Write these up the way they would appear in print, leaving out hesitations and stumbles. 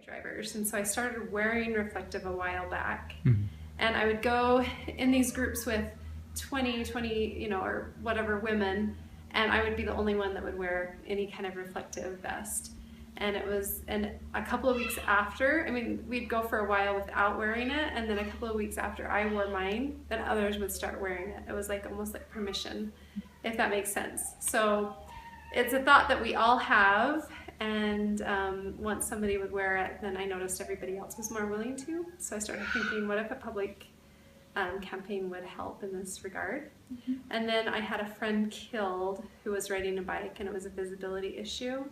drivers. And so I started wearing reflective a while back. And I would go in these groups with 20, you know, or whatever women, and I would be the only one that would wear any kind of reflective vest. And a couple of weeks after, I mean, we'd go for a while without wearing it, and then a couple of weeks after I wore mine, then others would start wearing it. It was like almost like permission, if that makes sense. So it's a thought that we all have, and once somebody would wear it, then I noticed everybody else was more willing to. So I started thinking, what if a public campaign would help in this regard? And then I had a friend killed who was riding a bike, and it was a visibility issue.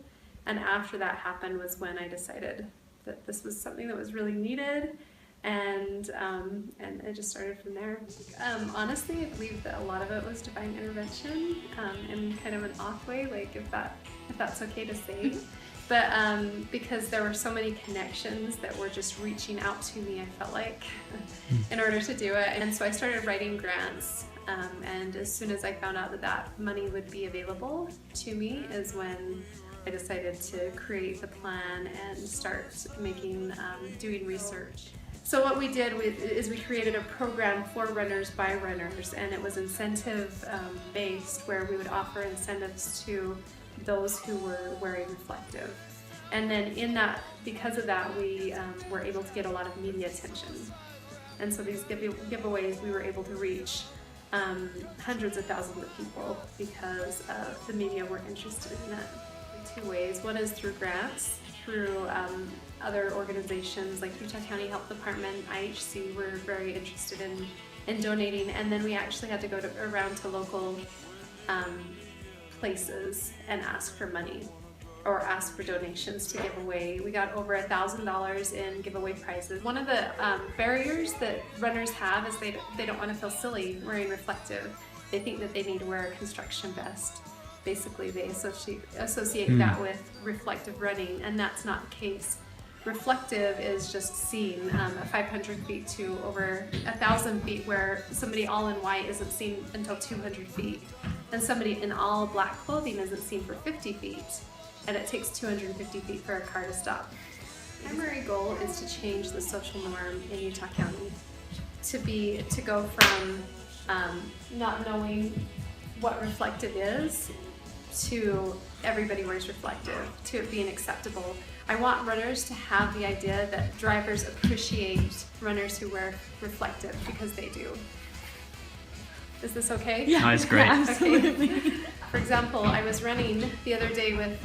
And after that happened was when I decided that this was something that was really needed, and it just started from there. Honestly, I believe that a lot of it was divine intervention, in kind of an off way, like if that's okay to say. But because there were so many connections that were just reaching out to me, I felt like, in order to do it. And so I started writing grants, and as soon as I found out that money would be available to me is when I decided to create the plan and start doing research. So what we did is we created a program for runners by runners, and it was incentive based, where we would offer incentives to those who were wearing reflective. And then because of that, we were able to get a lot of media attention. And so these giveaways, we were able to reach hundreds of thousands of people because the media were interested in it. Two ways. One is through grants, through other organizations like Utah County Health Department, IHC were very interested in donating, and then we actually had to go around to local places and ask for money or ask for donations to give away. We got over $1,000 in giveaway prizes. One of the barriers that runners have is they don't want to feel silly wearing reflective. They think that they need to wear a construction vest. Basically, they associate that with reflective running, and that's not the case. Reflective is just seen at 500 feet to over 1,000 feet, where somebody all in white isn't seen until 200 feet, and somebody in all black clothing isn't seen for 50 feet, and it takes 250 feet for a car to stop. The primary goal is to change the social norm in Utah County, to go from not knowing what reflective is to everybody wears reflective, to it being acceptable. I want runners to have the idea that drivers appreciate runners who wear reflective, because they do. Is this okay? Yeah, that's great. Yeah, absolutely. Okay. For example, I was running the other day with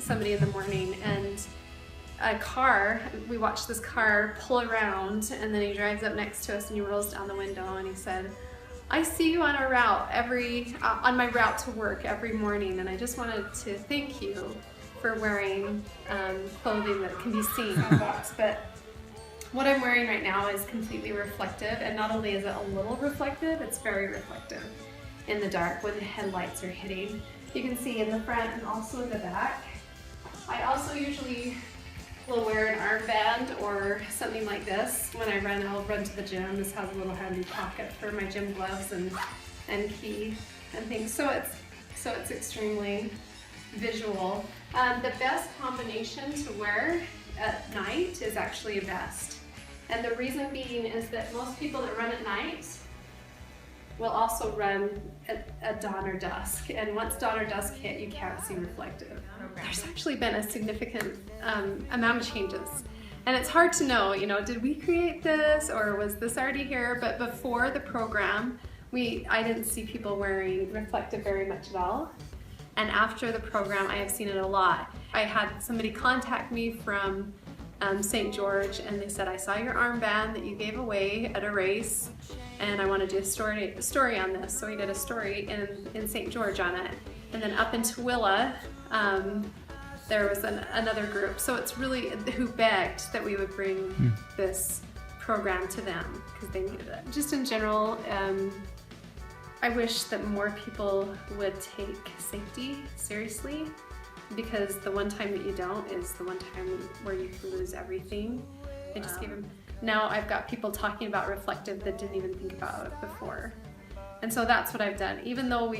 somebody in the morning, and we watched this car pull around, and then he drives up next to us and he rolls down the window and he said, "I see you on our route on my route to work every morning, and I just wanted to thank you for wearing clothing that can be seen." But what I'm wearing right now is completely reflective, and not only is it a little reflective, it's very reflective in the dark when the headlights are hitting. You can see in the front and also in the back. I also usually will wear an armband or something like this. When I run, I'll run to the gym. This has a little handy pocket for my gym gloves and key and things. So it's extremely visual. The best combination to wear at night is actually a vest. And the reason being is that most people that run at night will also run at dawn or dusk. And once dawn or dusk hit, you can't see reflective. There's actually been a significant amount of changes. And it's hard to know, did we create this or was this already here? But before the program, I didn't see people wearing reflective very much at all. And after the program, I have seen it a lot. I had somebody contact me from St. George, and they said, "I saw your armband that you gave away at a race, and I want to do a story on this." So we did a story in St. George on it. And then up in Tooele, there was another group. So it's really who begged that we would bring this program to them, because they needed it. Just in general, I wish that more people would take safety seriously, because the one time that you don't is the one time where you can lose everything. I just gave them. Now I've got people talking about reflective that didn't even think about it before. And so that's what I've done. Even though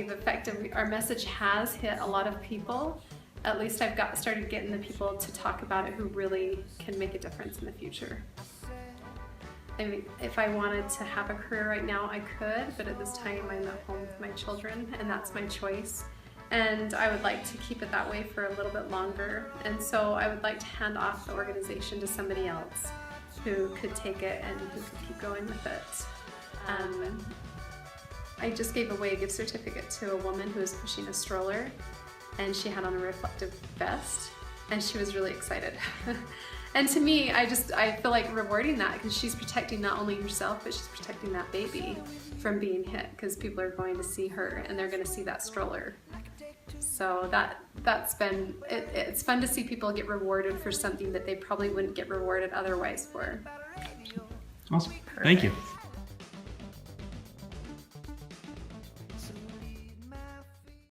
our message has hit a lot of people, at least I've started getting the people to talk about it who really can make a difference in the future. I mean, if I wanted to have a career right now, I could, but at this time I'm at home with my children, and that's my choice. And I would like to keep it that way for a little bit longer. And so I would like to hand off the organization to somebody else who could take it and who could keep going with it. I just gave away a gift certificate to a woman who was pushing a stroller, and she had on a reflective vest, and she was really excited. And to me, I feel like rewarding that, because she's protecting not only herself, but she's protecting that baby from being hit, because people are going to see her and they're going to see that stroller. So that's been, it's fun to see people get rewarded for something that they probably wouldn't get rewarded otherwise for. Awesome. Thank you.